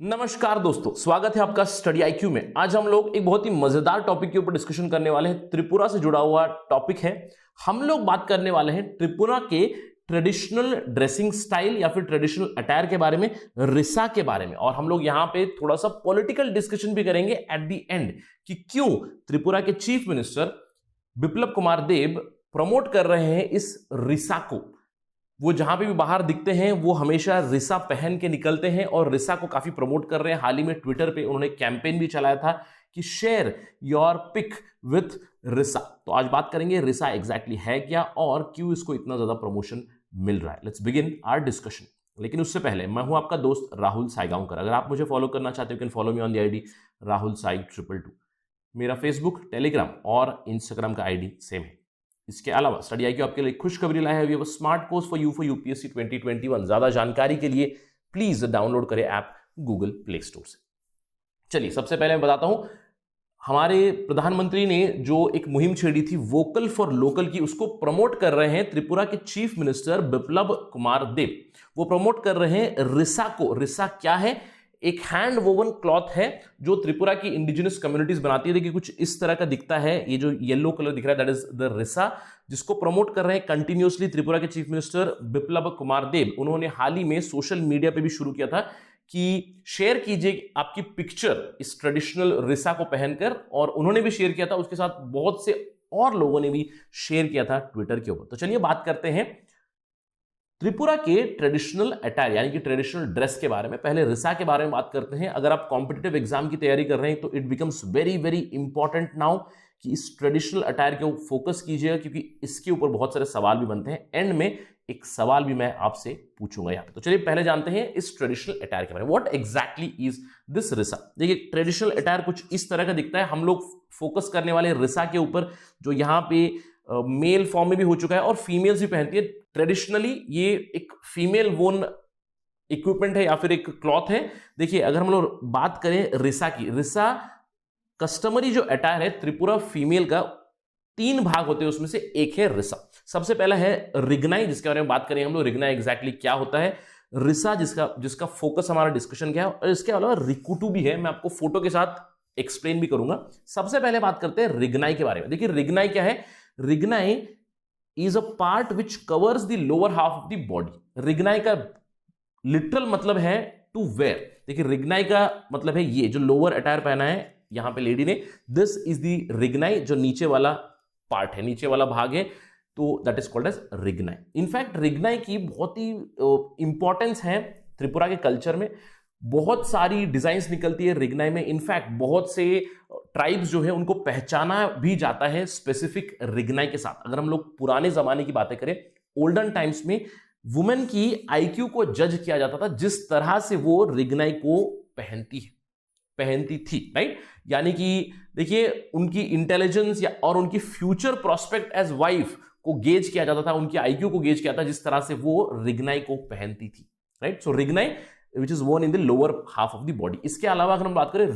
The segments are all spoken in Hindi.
नमस्कार दोस्तों, स्वागत है आपका स्टडी आईक्यू में। आज हम लोग एक बहुत ही मजेदार टॉपिक के ऊपर डिस्कशन करने वाले हैं। त्रिपुरा से जुड़ा हुआ टॉपिक है। हम लोग बात करने वाले हैं त्रिपुरा के ट्रेडिशनल ड्रेसिंग स्टाइल या फिर ट्रेडिशनल अटायर के बारे में, रिसा के बारे में। और हम लोग यहां पे थोड़ा सा पॉलिटिकल डिस्कशन भी करेंगे एट द एंड कि क्यों त्रिपुरा के चीफ मिनिस्टर बिप्लब कुमार देब प्रमोट कर रहे हैं इस रिसा को। वो जहां पे भी बाहर दिखते हैं वो हमेशा रिसा पहन के निकलते हैं और रिसा को काफी प्रमोट कर रहे हैं। हाल ही में ट्विटर पे उन्होंने कैंपेन भी चलाया था कि शेयर योर पिक विथ रिसा। तो आज बात करेंगे रिसा एग्जैक्टली है क्या और क्यों इसको इतना ज्यादा प्रमोशन मिल रहा है। Let's begin our discussion. लेकिन उससे पहले मैं हूं आपका दोस्त राहुल साइगांवकर। अगर आप मुझे फॉलो करना चाहते हो can follow me on the ID Rahul Sai 222। मेरा फेसबुक, टेलीग्राम और इंस्टाग्राम का आईडी सेम है। इसके अलावा स्टडी आईक्यू आपके लिए खुशखबरी लाया है। We have a smart course for UPSC 2021। ज्यादा जानकारी के लिए प्लीज डाउनलोड करें ऐप गूगल प्ले स्टोर से। चलिए सबसे पहले मैं बताता हूं, हमारे प्रधानमंत्री ने जो एक मुहिम छेड़ी थी वोकल फॉर लोकल की, उसको प्रमोट कर रहे हैं त्रिपुरा के चीफ मिनिस्टर बिप्लब कुमार देब। वो प्रमोट कर रहे हैं रिसा को। रिसा क्या है? एक हैंड वोवन क्लॉथ है जो त्रिपुरा की इंडिजिनस कम्युनिटीज बनाती है। देखिए कुछ इस तरह का दिखता है, ये जो येलो कलर दिख रहा है दैट इज द रिसा, जिसको प्रमोट कर रहे हैं कंटिन्यूअसली त्रिपुरा के चीफ मिनिस्टर बिप्लब कुमार देब। उन्होंने हाल ही में सोशल मीडिया पे भी शुरू किया था कि शेयर कीजिए आपकी पिक्चर इस ट्रेडिशनल रिसा को पहनकर, और उन्होंने भी शेयर किया था, उसके साथ बहुत से और लोगों ने भी शेयर किया था ट्विटर के ऊपर। तो चलिए बात करते हैं त्रिपुरा के ट्रेडिशनल अटायर यानी कि ट्रेडिशनल ड्रेस के बारे में। पहले रिसा के बारे में बात करते हैं। अगर आप कॉम्पिटिटिव एग्जाम की तैयारी कर रहे हैं तो it becomes very very important now कि इस ट्रेडिशनल अटायर के ऊपर फोकस कीजिएगा, क्योंकि इसके ऊपर बहुत सारे सवाल भी बनते हैं। एंड में एक सवाल भी मैं आपसे पूछूंगा यहाँ पे। तो चलिए पहले जानते हैं इस ट्रेडिशनल अटायर के बारे में। What exactly is this risa? देखिए ट्रेडिशनल अटायर कुछ इस तरह का दिखता है। हम लोग फोकस करने वाले रिसा के ऊपर, जो यहाँ पे मेल फॉर्म में भी हो चुका है और फीमेल्स भी पहनती है। ट्रेडिशनली ये एक फीमेल वोन इक्विपमेंट है या फिर एक क्लॉथ है। देखिए अगर हम लोग बात करें रिसा की, रिसा कस्टमरी जो अटायर है त्रिपुरा फीमेल का, 3 भाग होते हैं, उसमें से एक है रिसा। सबसे पहला है रिग्नाई, जिसके बारे में बात करें हम लोग। रिग्नाई एग्जैक्टली क्या होता है? रिसा जिसका फोकस हमारा डिस्कशन क्या है। और इसके अलावा रिकुटू भी है, मैं आपको फोटो के साथ एक्सप्लेन भी करूंगा। सबसे पहले बात करते हैं रिग्नाई के बारे में। देखिए रिग्नाई क्या है? Rignai is a part which covers the lower half of the body. Rignai का लिटरल मतलब है टू वेयर। देखिए रिग्नाई का मतलब है ये जो लोअर अटायर पहना है यहां पे लेडी ने, दिस इज द रिग्नाई, जो नीचे वाला पार्ट है, नीचे वाला भाग है, तो that is called as rignai. In fact rignai की बहुत ही इंपॉर्टेंस है त्रिपुरा के कल्चर में। बहुत सारी डिजाइन्स निकलती है रिग्नाई में। इनफैक्ट बहुत से ट्राइब्स जो है उनको पहचाना भी जाता है स्पेसिफिक रिग्नाई के साथ। अगर हम लोग पुराने जमाने की बातें करें, ओल्डन टाइम्स में वुमेन की आईक्यू को जज किया जाता था जिस तरह से वो रिग्नाई को पहनती थी, राइट। यानी कि देखिए उनकी इंटेलिजेंस या और उनकी फ्यूचर प्रोस्पेक्ट एज वाइफ को गेज किया जाता था, उनकी आईक्यू को गेज किया था जिस तरह से वो रिग्नाई को पहनती थी, right. So rignai which is worn in the lower half of the body. इसके अलावा अगर हम बात करें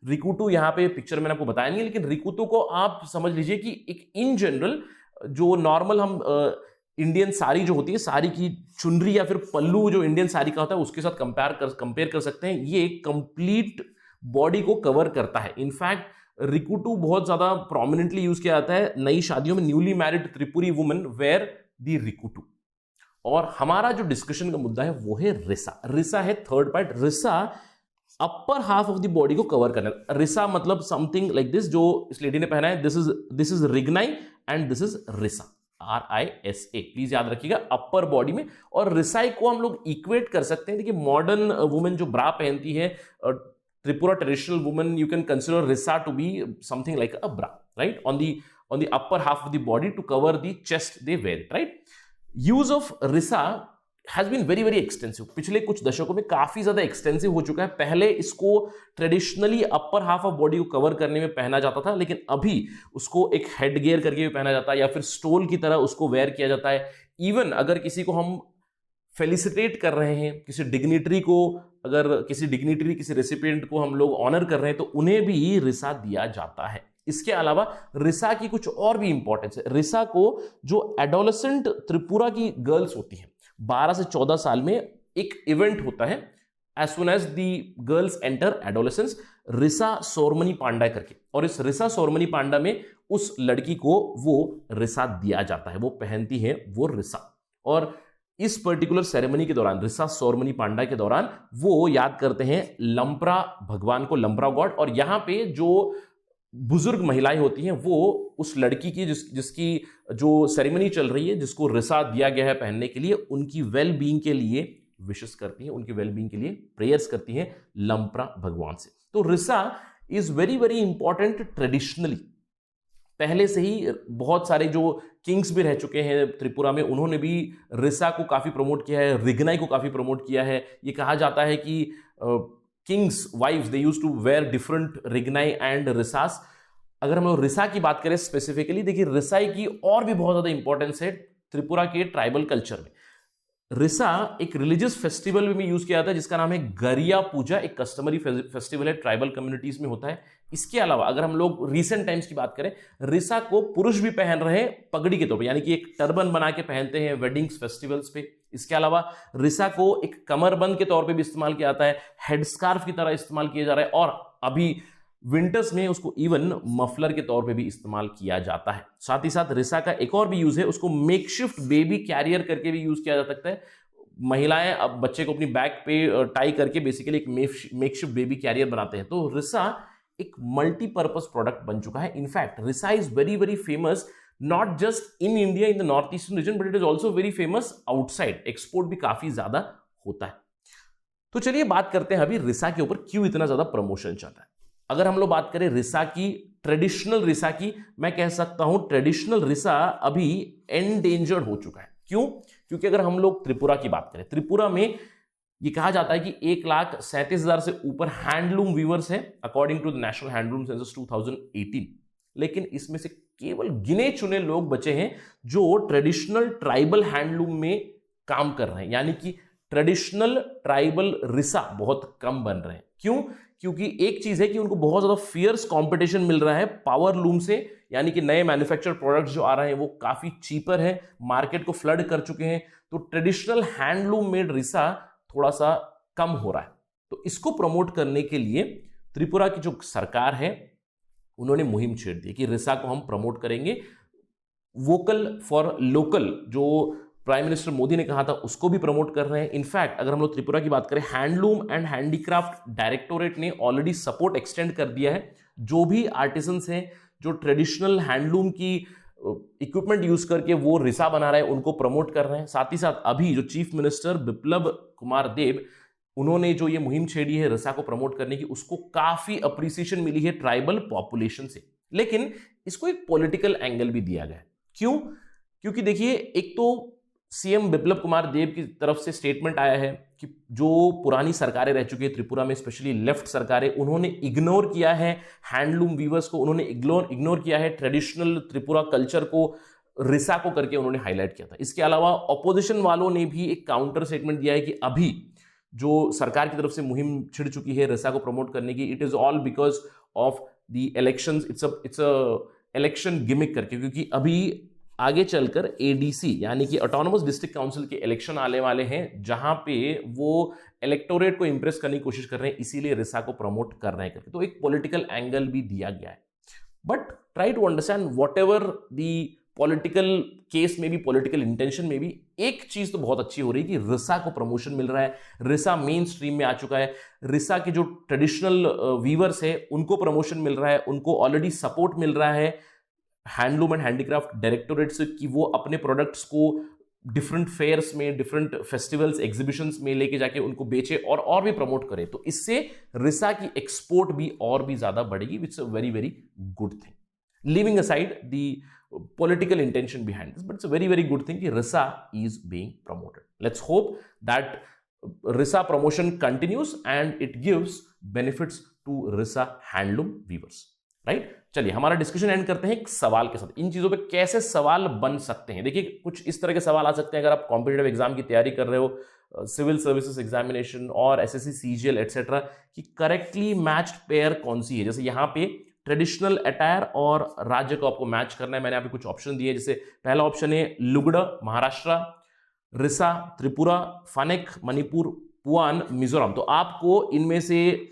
रिकुटू यहाँ पे पिक्चर मैंने आपको बताया नहीं, लेकिन रिकुटू को आप समझ लीजिए कि एक इन जनरल जो नॉर्मल हम इंडियन साड़ी जो होती है, साड़ी की चुनरी या फिर पल्लू जो इंडियन साड़ी का होता है उसके साथ कंपेयर कर सकते हैं। ये कंप्लीट बॉडी को कवर करता है। इनफैक्ट रिकुटू बहुत ज्यादा प्रोमिनेंटली यूज किया जाता है नई शादियों में। Newly married Tripuri women wear the rikutu. और हमारा जो डिस्कशन का मुद्दा है वो है रिसा। रिसा है third part. Risa upper half of the body को कवर करना। रिसा मतलब समथिंग लाइक दिस, जो इस लेडी ने पहना है, this is rignai and this is risa, RISA। Please याद रखिएगा अपर बॉडी में। और रिसाई को हम लोग इक्वेट कर सकते हैं। देखिए मॉडर्न वुमेन जो ब्रा पहनती है, Tripura traditional women, you can consider risa to be something like a bra, right, on the upper half of the body to cover the chest they wear, right. Use of risa has been very very extensive. पिछले कुछ दशकों में काफी ज्यादा एक्सटेंसिव हो चुका है। पहले इसको traditionally upper half of body को कवर करने में पहना जाता था, लेकिन अभी उसको एक हेड गियर करके भी पहना जाता है या फिर स्टोल की तरह उसको वेयर किया जाता है। इवन अगर किसी को हम फेलिसिटेट कर रहे हैं, किसी डिग्निटरी को, अगर किसी रेसिपिएंट को हम लोग ऑनर कर रहे हैं तो उन्हें भी रिसा दिया जाता है। इसके अलावा रिसा की कुछ और भी इंपॉर्टेंस है। रिसा को जो एडोलेसेंट त्रिपुरा की गर्ल्स होती हैं 12 से 14 साल में, एक इवेंट होता है as soon as the girls enter adolescence, risa sormani पांडा करके, और इस रिसा सोरमनी पांडा में उस लड़की को वो रिसा दिया जाता है, वो पहनती है वो रिसा। और इस पर्टिकुलर सेरेमनी के दौरान, रिसा सोरमनी पांडा के दौरान, वो याद करते हैं लंप्रा भगवान को, लंप्रा गॉड। और यहां पे जो बुजुर्ग महिलाएं होती हैं वो उस लड़की की जिसकी जो सेरेमनी चल रही है, जिसको रिसा दिया गया है पहनने के लिए, उनकी वेल बीइंग के लिए विशेष करती हैं, उनकी वेल बीइंग के लिए प्रेयर्स करती हैं लंप्रा भगवान से। तो risa is very very important traditionally. पहले से ही बहुत सारे जो किंग्स भी रह चुके हैं त्रिपुरा में, उन्होंने भी रिसा को काफी प्रमोट किया है, रिगनाई को काफी प्रमोट किया है। ये कहा जाता है कि king's wives they used to wear different rignai and risas. अगर हम लोग रिसा की बात करें स्पेसिफिकली, देखिए रिसाई की और भी बहुत ज्यादा इंपॉर्टेंस है त्रिपुरा के ट्राइबल कल्चर में। रिसा एक रिलीजियस फेस्टिवल में भी यूज किया जाता है जिसका नाम है गरिया पूजा, एक कस्टमरी फेस्टिवल है, ट्राइबल कम्युनिटीज में होता है। इसके अलावा अगर हम लोग रिसेंट टाइम्स की बात करें, रिसा को पुरुष भी पहन रहे हैं पगड़ी के तौर पर, यानी कि एक टर्बन बना के पहनते हैं वेडिंग्स फेस्टिवल्स पे। इसके अलावा रिसा को एक कमरबंद के तौर पे भी इस्तेमाल किया जाता है, हेड स्कार्फ की तरह इस्तेमाल किया जा रहा है, और अभी विंटर्स में उसको इवन मफलर के तौर पे भी इस्तेमाल किया जाता है। साथ ही साथ रिसा का एक और भी यूज है, उसको मेकशिफ्ट बेबी कैरियर करके भी यूज किया जा सकता है। महिलाएं अब बच्चे को अपनी बैक पे टाई करके बेसिकली एक मेकशिफ्ट बेबी कैरियर बनाते हैं। तो रिसा एक मल्टीपर्पज प्रोडक्ट बन चुका है। In fact risa is very very famous not just in India, in the north eastern region, but it is also very famous outside. Export भी काफी ज्यादा होता है। तो चलिए बात करते हैं अभी रिसा के ऊपर क्यों इतना ज्यादा प्रमोशन चल रहा है। अगर हम लोग बात करें रिसा की, ट्रेडिशनल रिसा की, मैं कह सकता हूं ट्रेडिशनल रिसा अभी एंडेंजर्ड हो चुका है। क्यों? क्योंकि अगर हम लोग त्रिपुरा की बात करें, त्रिपुरा में ये कहा जाता है कि 1,37,000 से ऊपर हैंडलूम वीवर्स हैं according to the national handloom census 2018। लेकिन इसमें से केवल गिने चुने लोग बचे हैं जो ट्रेडिशनल ट्राइबल हैंडलूम में काम कर रहे हैं, यानी कि ट्रेडिशनल ट्राइबल रिसा बहुत कम बन रहे हैं। क्यों? क्योंकि एक चीज है कि उनको बहुत ज्यादा फियर्स कंपटीशन मिल रहा है पावर लूम से, यानी कि नए मैन्युफैक्चर प्रोडक्ट्स जो आ रहे हैं वो काफी चीपर है, मार्केट को फ्लड कर चुके हैं। तो ट्रेडिशनल हैंडलूम मेड रिसा थोड़ा सा कम हो रहा है। तो इसको प्रमोट करने के लिए त्रिपुरा की जो सरकार है उन्होंने मुहिम छेड़ दी कि रिसा को हम प्रमोट करेंगे। वोकल फॉर लोकल जो प्राइम मिनिस्टर मोदी ने कहा था उसको भी प्रमोट कर रहे हैं। इनफैक्ट अगर हम लोग त्रिपुरा की बात करें, हैंडलूम एंड हैंडीक्राफ्ट डायरेक्टोरेट ने ऑलरेडी सपोर्ट एक्सटेंड कर दिया है। जो भी आर्टिसंस हैं जो ट्रेडिशनल हैंडलूम की इक्विपमेंट यूज करके वो रिसा बना रहे हैं, उनको प्रमोट कर रहे हैं। साथ ही साथ अभी जो चीफ मिनिस्टर बिप्लब कुमार देब, उन्होंने जो ये मुहिम छेड़ी है रिसा को प्रमोट करने की, उसको काफी अप्रिसिएशन मिली है ट्राइबल पॉपुलेशन से। लेकिन इसको एक पॉलिटिकल एंगल भी दिया गया है। क्यों? क्योंकि देखिए, एक तो सीएम बिप्लब कुमार देब की तरफ से स्टेटमेंट आया है कि जो पुरानी सरकारें रह चुकी है त्रिपुरा में, स्पेशली लेफ्ट सरकारें, उन्होंने इग्नोर किया है हैंडलूम वीवर्स को, उन्होंने इग्नोर किया है ट्रेडिशनल त्रिपुरा कल्चर को, रिसा को करके उन्होंने हाईलाइट किया था। इसके अलावा ऑपोजिशन वालों ने भी एक काउंटर स्टेटमेंट दिया है कि अभी जो सरकार की तरफ से मुहिम छिड़ चुकी है रिसा को प्रमोट करने की, it is all because of the elections, it's a election gimmick करके, क्योंकि अभी आगे चलकर एडीसी यानी कि ऑटोनोमस डिस्ट्रिक्ट काउंसिल के इलेक्शन आने वाले हैं, जहां पे वो इलेक्टोरेट को इंप्रेस करने की कोशिश कर रहे हैं, इसीलिए रिसा को प्रमोट कर रहे हैं करके। तो एक पॉलिटिकल एंगल भी दिया गया है। But try to understand whatever the political case में भी, पॉलिटिकल इंटेंशन में भी, एक चीज तो बहुत अच्छी हो रही है कि रिसा को प्रमोशन मिल रहा है। रिसा मेन स्ट्रीम में आ चुका है। रिसा के जो ट्रेडिशनल वीवर्स है उनको प्रमोशन मिल रहा है, उनको ऑलरेडी सपोर्ट मिल रहा है हैंडलूम एंड हैंडीक्राफ्ट डायरेक्टोरेट से कि वो अपने प्रोडक्ट्स को डिफरेंट फेयर्स में, डिफरेंट फेस्टिवल्स, एग्जीबिशंस में लेके जाके उनको बेचे और भी प्रमोट करे। तो इससे रिसा की एक्सपोर्ट भी और भी ज्यादा बढ़ेगी, which is a very very good thing. Leaving aside the political intention behind this, but it's a very very good thing कि risa is being promoted. Let's hope that risa promotion continues and it gives benefits to risa handloom weavers, right. चलिए हमारा डिस्कशन एंड करते हैं एक सवाल के साथ। इन चीजों पे कैसे सवाल बन सकते हैं, देखिए कुछ इस तरह के सवाल आ सकते हैं अगर आप कॉम्पिटिटिव एग्जाम की तैयारी कर रहे हो, सिविल सर्विसेज एग्जामिनेशन और एसएससी सीजीएल एटसेट्रा, कि करेक्टली मैच्ड पेयर कौन सी है। जैसे यहाँ पे ट्रेडिशनल अटायर और राज्य को आपको मैच करना है। मैंने यहाँ पे कुछ ऑप्शन दिए, जैसे पहला ऑप्शन है लुगड़ा महाराष्ट्र, रिसा त्रिपुरा, फानेक मणिपुर, पुआन मिजोरम। तो आपको इनमें से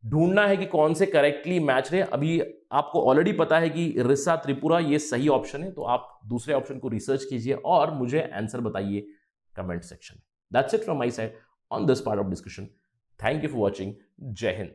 ढूंढना है कि कौन से करेक्टली मैच रहे। अभी आपको ऑलरेडी पता है कि रिसा त्रिपुरा ये सही ऑप्शन है, तो आप दूसरे ऑप्शन को रिसर्च कीजिए और मुझे आंसर बताइए कमेंट सेक्शन में। That's it from my side on this part of discussion. Thank you for watching. जय हिंद।